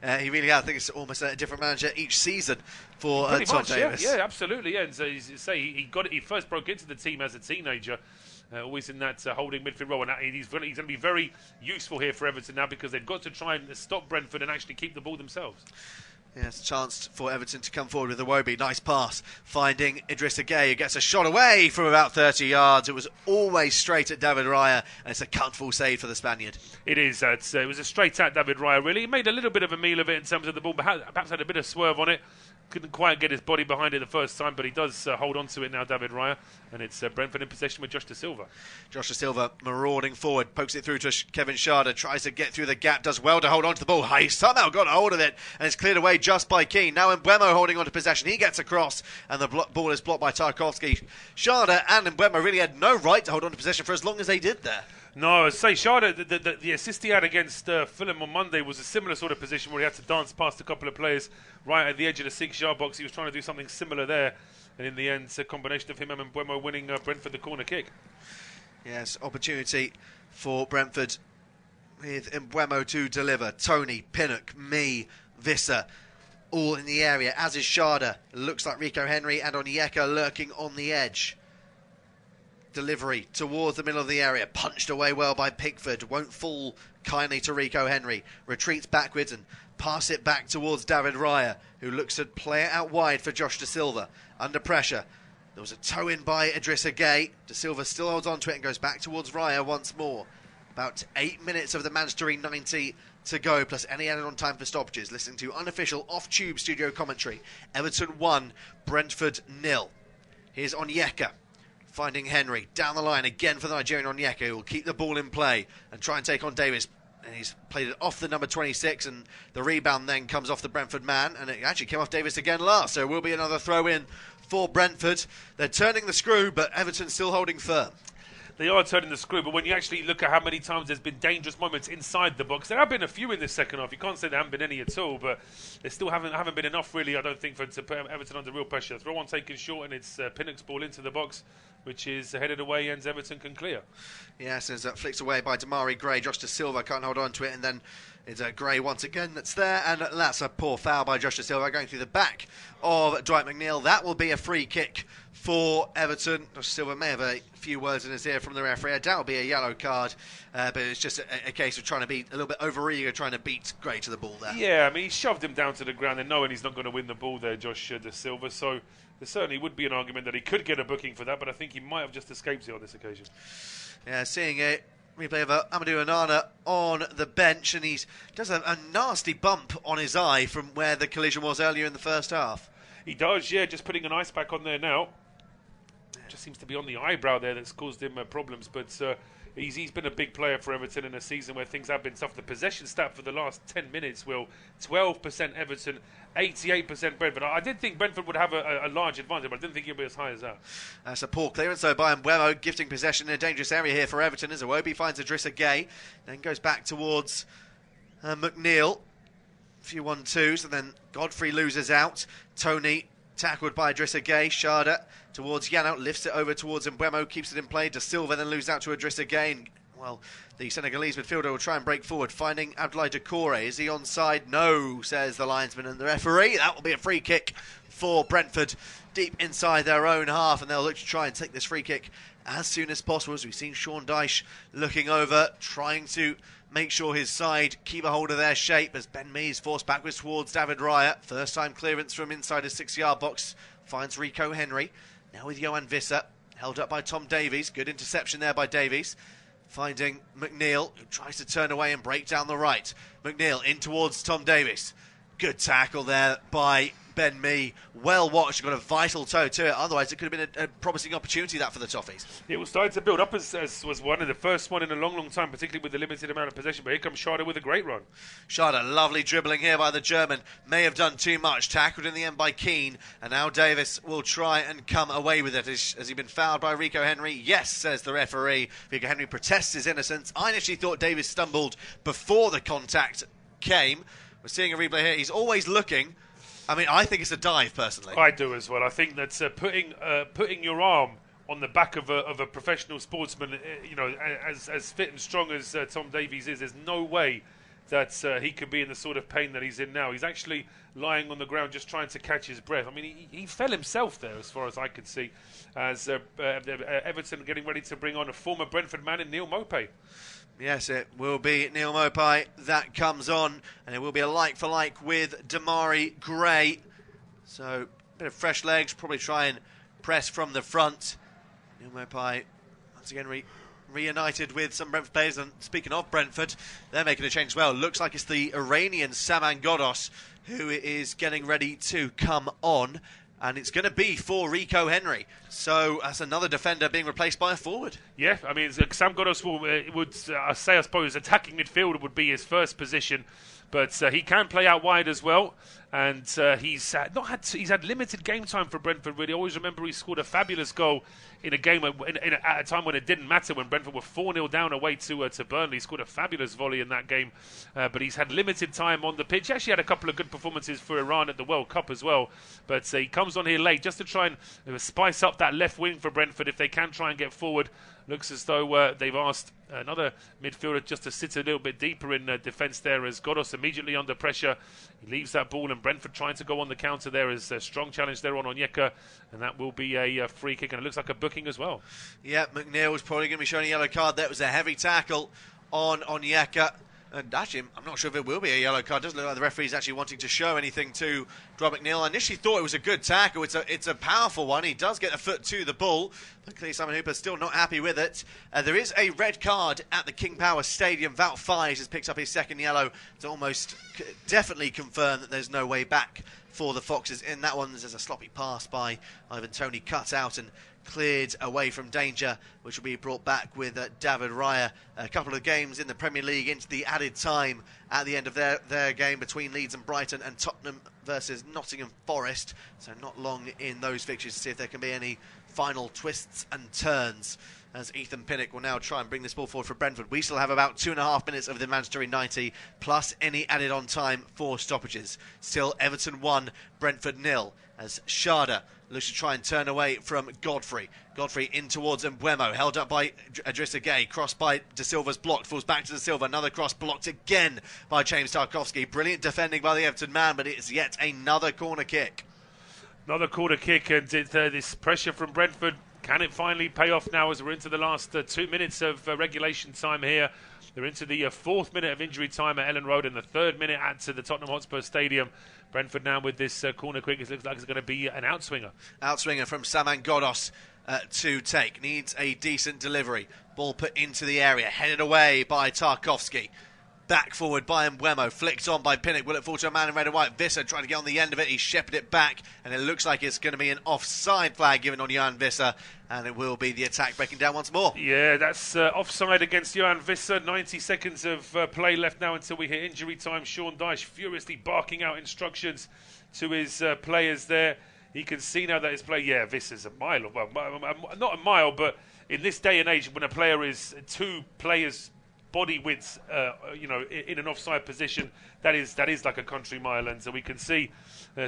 Speaker 1: he? He really has. I think it's almost a different manager each season for Tom Davies. Yeah, absolutely. Yeah, and so he first broke into the team as a teenager. Always in that holding midfield role, and he's going to be very useful here for Everton now, because they've got to try and stop Brentford and actually keep the ball themselves. Yes, a chance for Everton to come forward with Iwobi. Nice pass, finding Idrissa Gueye, who gets a shot away from about 30 yards. It was always straight at David Raya, and it's a comfortable save for the Spaniard. It is. It was a straight at David Raya, really. He made a little bit of a meal of it in terms of the ball, but perhaps had a bit of swerve on it. Couldn't quite get his body behind it the first time, but he does hold on to it now, David Raya, and it's Brentford in possession with Josh Da Silva. Josh Da Silva marauding forward, pokes it through to Kevin Schade, tries to get through the gap, does well to hold on to the ball. He somehow got a hold of it, and it's cleared away just by Keane. Now Mbeumo holding on to possession. He gets across, and the ball is blocked by Tarkowski. Schade and Mbeumo really had no right to hold on to possession for as long as they did there. No, I'd say Schade, the assist he had against Fulham on Monday was a similar sort of position where he had to dance past a couple of players right at the edge of the 6-yard box. He was trying to do something similar there, and in the end, it's a combination of him and Mbeumo winning Brentford the corner kick. Yes, opportunity for Brentford with Mbeumo to deliver. Toney, Pinnock, Mee, Visser, all in the area, as is Schade. Looks like Rico Henry and Onyeka lurking on the edge. Delivery towards the middle of the area, punched away well by Pickford, won't fall kindly to Rico Henry, retreats backwards and pass it back towards David Raya, who looks to play it out wide for Josh Da Silva. Under pressure, there was a toe in by Idrissa Gueye. Da Silva still holds on to it and goes back towards Raya once more. About 8 minutes of the mandatory 90 to go, plus any added on time for stoppages. Listening to unofficial off-tube studio commentary. Everton 1, Brentford 0. Here's Onyeka, finding Henry down the line again for the Nigerian Onyeka, who will keep the ball in play and try and take on Davies. And he's played it off the number 26, and the rebound then comes off the Brentford man, and it actually came off Davies again last, so it will be another throw-in for Brentford. They're turning the screw, but Everton's still holding firm. They are turning the screw, but when you actually look at how many times there's been dangerous moments inside the box, there have been a few in this second half. You can't say there haven't been any at all, but there still haven't been enough, really, I don't think, to put Everton under real pressure. Throw-on taken short, and it's Pinnock's ball into the box, which is headed away, and Everton can clear. Yes, it's flicked away by Damari Gray. Josh Da Silva can't hold on to it, and then it's Gray once again that's there, and that's a poor foul by Josh Da Silva going through the back of Dwight McNeil. That will be a free kick for Everton. Josh Da Silva may have a few words in his ear from the referee. I doubt it'll be a yellow card, but it's just a case of trying to be a little bit over-eager, trying to beat Gray to the ball there. Yeah, I mean, he shoved him down to the ground, and knowing he's not going to win the ball there, Josh Da Silva, so there certainly would be an argument that he could get a booking for that, but I think he might have just escaped it on this occasion. Yeah, seeing it
Speaker 2: Replay of Amadou Onana on the bench, and he does a nasty bump on his eye from where the collision was earlier in the first half.
Speaker 1: He does, yeah, just putting an ice pack on there now. Just seems to be on the eyebrow there that's caused him problems, but he's been a big player for Everton in a season where things have been tough. The possession stat for the last 10 minutes, Will, 12% Everton, 88% Brentford. I did think Brentford would have a large advantage, but I didn't think it would be as high as that.
Speaker 2: That's a poor clearance, though, by Mbeumo, gifting possession in a dangerous area here for Everton as Iwobi finds Idrissa Gueye, then goes back towards McNeil. A few 1-2s, and then Godfrey loses out. Toney tackled by Idrissa Gueye. Sharda towards Yano, lifts it over towards Mbeumo, keeps it in play. De Silva then loses out to Idrissa Gueye. Well, the Senegalese midfielder will try and break forward, finding Abdoulaye Doucouré. Is he onside? No, says the linesman and the referee. That will be a free kick for Brentford, deep inside their own half, and they'll look to try and take this free kick as soon as possible, as we've seen Sean Dyche looking over, trying to make sure his side keep a hold of their shape as Ben Mee is forced backwards towards David Raya. First time clearance from inside his 6-yard box, finds Rico Henry. Now with Yohan Wissa, held up by Tom Davies. Good interception there by Davies. Finding McNeil, who tries to turn away and break down the right. McNeil in towards Tom Davies. Good tackle there by Ben Mee. Well watched, got a vital toe to it. Otherwise, it could have been a promising opportunity that for the Toffees.
Speaker 1: It was starting to build up as was one of the first one in a long, long time, particularly with the limited amount of possession. But here comes Sharda with a great run. Sharda,
Speaker 2: lovely dribbling here by the German. May have done too much. Tackled in the end by Keane. And now Davis will try and come away with it. Has he been fouled by Rico Henry? Yes, says the referee. Rico Henry protests his innocence. I initially thought Davis stumbled before the contact came. We're seeing a replay here. He's always looking. I mean, I think it's a dive, personally.
Speaker 1: I do as well. I think that putting your arm on the back of a professional sportsman, as fit and strong as Tom Davies is, there's no way that he could be in the sort of pain that he's in now. He's actually lying on the ground just trying to catch his breath. I mean, he fell himself there, as far as I could see, as Everton getting ready to bring on a former Brentford man in Neal Maupay.
Speaker 2: Yes, it will be Neal Maupay that comes on, and it will be a like-for-like with Damari Gray. So, a bit of fresh legs, probably try and press from the front. Neal Maupay, once again, reunited with some Brentford players. And speaking of Brentford, they're making a change as well. Looks like it's the Iranian Saman Ghoddos who is getting ready to come on. And it's going to be for Rico Henry. So that's another defender being replaced by a forward.
Speaker 1: Yeah, I mean, Sam Ghoddos would say, I suppose, attacking midfielder would be his first position. But he can play out wide as well. And he's had limited game time for Brentford, really. I always remember he scored a fabulous goal in a game at a time when it didn't matter, when Brentford were 4-0 down away to Burnley. He scored a fabulous volley in that game. But he's had limited time on the pitch. He actually had a couple of good performances for Iran at the World Cup as well. But he comes on here late just to try and spice up that left wing for Brentford if they can try and get forward. Looks as though they've asked another midfielder just to sit a little bit deeper in defence there, as Ghoddos immediately under pressure. He leaves that ball, and Brentford trying to go on the counter there. Is a strong challenge there on Onyeka, and that will be a free kick, and it looks like a booking as well.
Speaker 2: Yeah, McNeil was probably going to be showing a yellow card. That was a heavy tackle on Onyeka. And actually, I'm not sure if it will be a yellow card. It doesn't look like the referee's actually wanting to show anything to Rob McNeil. I initially thought it was a good tackle. It's a powerful one. He does get a foot to the ball. But clearly Simon Hooper's still not happy with it. There is a red card at the King Power Stadium. Wout Faes has picked up his second yellow to almost definitely confirm that there's no way back for the Foxes in that one. There's a sloppy pass by Ivan Toney, cut out and cleared away from danger, which will be brought back with David Raya. A couple of games in the Premier League into the added time at the end of their game between Leeds and Brighton, and Tottenham versus Nottingham Forest. So not long in those fixtures to see if there can be any final twists and turns, as Ethan Pinnock will now try and bring this ball forward for Brentford. We still have about 2.5 minutes of the mandatory 90, plus any added on time for stoppages. Still Everton 1, Brentford 0, as Sharda looks to try and turn away from Godfrey. Godfrey in towards Mbeumo, held up by Idrissa Gueye, crossed by De Silva's blocked, falls back to De Silva, another cross blocked again by James Tarkowski. Brilliant defending by the Everton man, but it's yet another corner kick.
Speaker 1: Another corner kick, and this pressure from Brentford, can it finally pay off now as we're into the last 2 minutes of regulation time here? They're into the 4th minute of injury time at Ellen Road and the 3rd minute at the Tottenham Hotspur Stadium. Brentford now with this corner kick, it looks like it's going to be an outswinger.
Speaker 2: Outswinger from Saman Ghoddos. to take. Needs a decent delivery. Ball put into the area, headed away by Tarkowski. Back forward by Mbeumo, flicked on by Pinnock. Will it fall to a man in red and white? Visser trying to get on the end of it. He shepherded it back, and it looks like it's going to be an offside flag given on Johan Visser, and it will be the attack breaking down once more.
Speaker 1: Yeah, that's offside against Johan Visser. 90 seconds of play left now until we hit injury time. Sean Dyche furiously barking out instructions to his players there. He can see now that his play, Visser's a mile, well, not a mile, but in this day and age, when a player is two players' body widths, in an offside position, that is like a country mile, and so we can see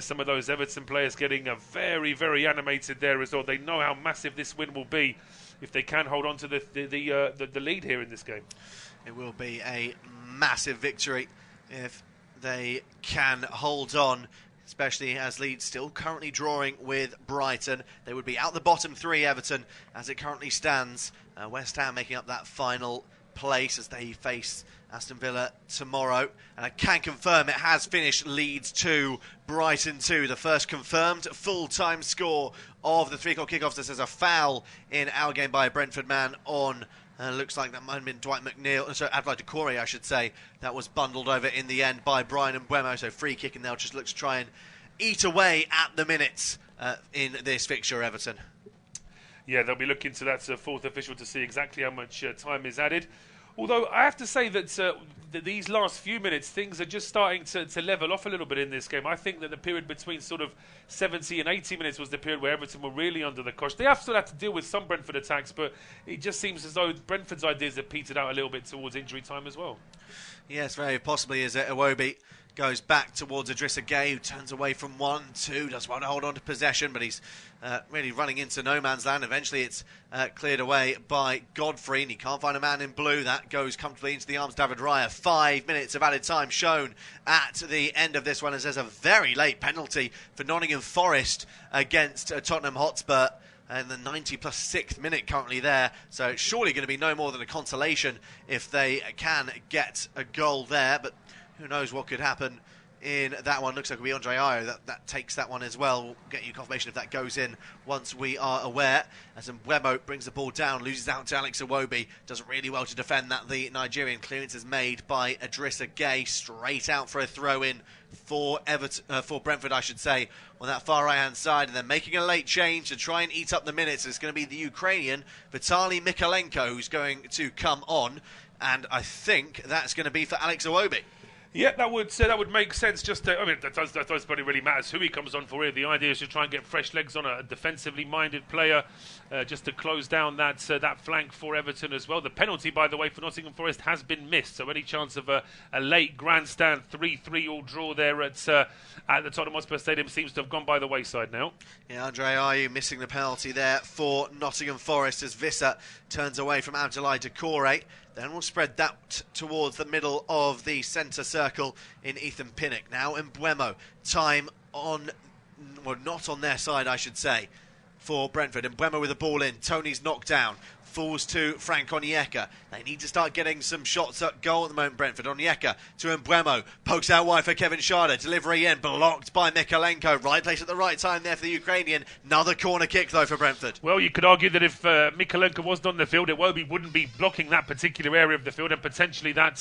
Speaker 1: some of those Everton players getting very, very animated there as well. They know how massive this win will be if they can hold on to the lead here in this game.
Speaker 2: It will be a massive victory if they can hold on, especially as Leeds still currently drawing with Brighton. They would be out the bottom three, Everton, as it currently stands. West Ham making up that final place as they face Aston Villa tomorrow. And I can confirm it has finished Leeds 2, Brighton 2. The first confirmed full-time score of the 3-goal kickoffs. This is a foul in our game by a Brentford man on... looks like that might have been Dwight McNeil, Adlai Doucouré, I should say. That was bundled over in the end by Bryan Mbeumo. So free kick, and they'll just look to try and eat away at the minutes in this fixture, Everton.
Speaker 1: Yeah, they'll be looking to that fourth official to see exactly how much time is added. Although I have to say that these last few minutes, things are just starting to level off a little bit in this game. I think that the period between sort of 70 and 80 minutes was the period where Everton were really under the cosh. They have still had to deal with some Brentford attacks, but it just seems as though Brentford's ideas have petered out a little bit towards injury time as well. Yes,
Speaker 2: very possibly, as Iwobi goes back towards Idrissa Gueye, who turns away from 1-2, does want to hold on to possession, but he's really running into no man's land. Eventually it's cleared away by Godfrey, and he can't find a man in blue. That goes comfortably into the arms of David Raya. 5 minutes of added time shown at the end of this one, as there's a very late penalty for Nottingham Forest against Tottenham Hotspur. And the 90 plus 6th minute currently there. So it's surely going to be no more than a consolation if they can get a goal there. But who knows what could happen in that one. Looks like it'll be Andre Ayew that takes that one as well. We'll get you confirmation if that goes in once we are aware. As Mbeumo brings the ball down, loses out to Alex Iwobi. Does really well to defend that. The Nigerian clearance is made by Idrissa Gueye, straight out for a throw-in for Brentford, I should say, on that far right-hand side. And then making a late change to try and eat up the minutes. It's going to be the Ukrainian Vitaly Mikolenko who's going to come on. And I think that's going to be for Alex Iwobi.
Speaker 1: Yeah, that would make sense. That does probably really matters who he comes on for here. The idea is to try and get fresh legs on a defensively minded player, just to close down that flank for Everton as well. The penalty, by the way, for Nottingham Forest has been missed, so any chance of a late grandstand 3-3 all draw there at the Tottenham Hotspur Stadium seems to have gone by the wayside now.
Speaker 2: Yeah, Andre Ayew missing the penalty there for Nottingham Forest as Visser turns away from Adlai Doucouré. Then we'll spread that towards the middle of the centre circle in Ethan Pinnock. Now Mbeumo, time on, well, not on their side, I should say, for Brentford. Mbeumo with the ball in. Toney's knocked down. Falls to Frank Onyeka. They need to start getting some shots at goal at the moment, Brentford. Onyeka to Mbeumo. Pokes out wide for Kevin Schade. Delivery in. Blocked by Mikolenko. Right place at the right time there for the Ukrainian. Another corner kick, though, for Brentford.
Speaker 1: Well, you could argue that if Mikolenko wasn't on the field, Iwobi wouldn't be blocking that particular area of the field, and potentially that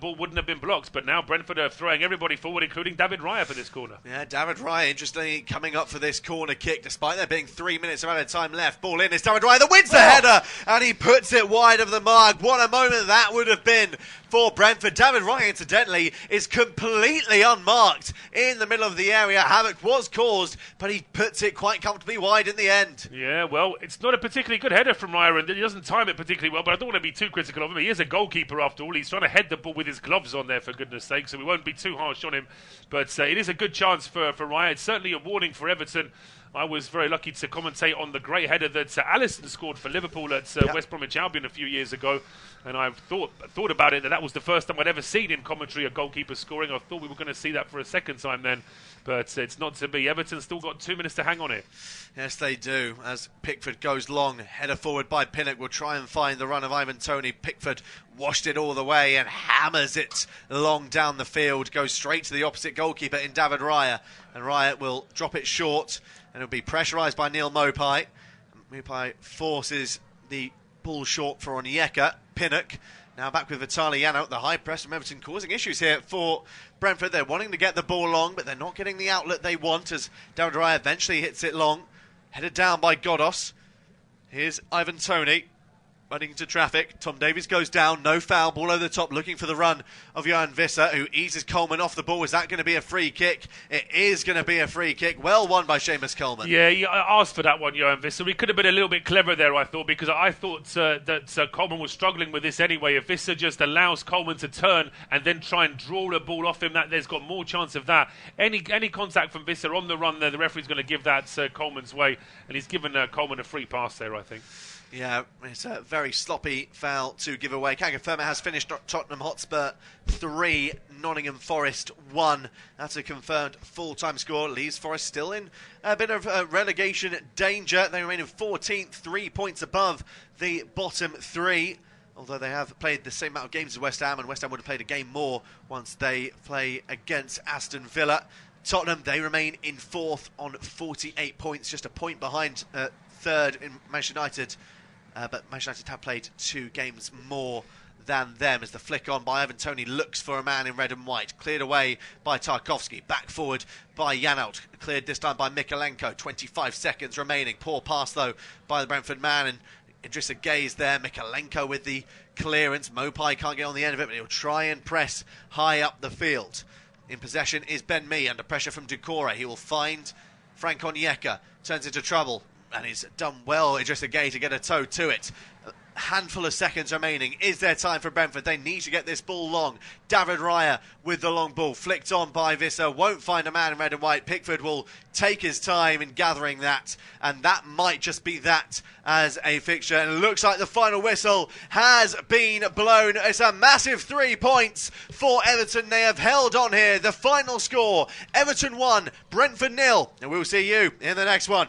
Speaker 1: ball wouldn't have been blocked. But now Brentford are throwing everybody forward, including David Raya, for this corner.
Speaker 2: Yeah, David Raya, interestingly, coming up for this corner kick, despite there being 3 minutes of added time left. Ball in. It's David Raya that wins the header. And he puts it wide of the mark. What a moment that would have been for Brentford. David Raya, incidentally, is completely unmarked in the middle of the area. Havoc was caused, but he puts it quite comfortably wide in the end.
Speaker 1: Yeah, well, it's not a particularly good header from Raya, and he doesn't time it particularly well, but I don't want to be too critical of him. He is a goalkeeper after all. He's trying to head the ball with his gloves on there, for goodness sake, so we won't be too harsh on him. But it is a good chance for Raya. It's certainly a warning for Everton. I was very lucky to commentate on the great header that Alisson scored for Liverpool at West Bromwich Albion a few years ago, and I thought about it that was the first time I'd ever seen in commentary a goalkeeper scoring. I thought we were going to see that for a second time then, but it's not to be. Everton still got 2 minutes to hang on it.
Speaker 2: Yes, they do. As Pickford goes long, header forward by Pinnock will try and find the run of Ivan Toney. Pickford washed it all the way and hammers it long down the field. Goes straight to the opposite goalkeeper in David Raya, and Raya will drop it short. And it'll be pressurised by Neil Mopai. Mupai forces the ball short for Onyeka. Pinnock now back with Vitaly Janelt. The high press from Everton causing issues here for Brentford. They're wanting to get the ball long, but they're not getting the outlet they want as David Raya eventually hits it long. Headed down by Godos. Here's Ivan Toney running into traffic. Tom Davies goes down. No foul. Ball over the top looking for the run of Johan Visser, who eases Coleman off the ball. Is that going to be a free kick? It is going to be a free kick. Well won by Seamus Coleman.
Speaker 1: Yeah, I asked for that one, Johan Visser. He could have been a little bit clever there, I thought, because I thought that Coleman was struggling with this anyway. If Visser just allows Coleman to turn and then try and draw the ball off him, that there's got more chance of that. Any contact from Visser on the run there, the referee's going to give that Coleman's way, and he's given Coleman a free pass there, I think.
Speaker 2: Yeah, it's a very sloppy foul to give away. Can confirm it has finished. Tottenham Hotspur 3, Nottingham Forest 1. That's a confirmed full-time score. Leaves Forest still in a bit of relegation danger. They remain in 14th, 3 points above the bottom 3. Although they have played the same amount of games as West Ham, and West Ham would have played a game more once they play against Aston Villa. Tottenham, they remain in 4th on 48 points, just a point behind 3rd in Manchester United. But Manchester United have played 2 games more than them as the flick on by Ivan Toney looks for a man in red and white. Cleared away by Tarkowski. Back forward by Janelt. Cleared this time by Mikalenko. 25 seconds remaining. Poor pass, though, by the Brentford man. And Idrissa Gueye there. Mikalenko with the clearance. Mopai can't get on the end of it, but he'll try and press high up the field. In possession is Ben Mee under pressure from Doucouré. He will find Frank Onyeka. Turns into trouble. And he's done well, Idrissa Gueye, to get a toe to it. A handful of seconds remaining. Is there time for Brentford? They need to get this ball long. David Raya with the long ball. Flicked on by Visser. Won't find a man in red and white. Pickford will take his time in gathering that. And that might just be that as a fixture. And it looks like the final whistle has been blown. It's a massive 3 points for Everton. They have held on here. The final score, Everton 1, Brentford 0. And we'll see you in the next one.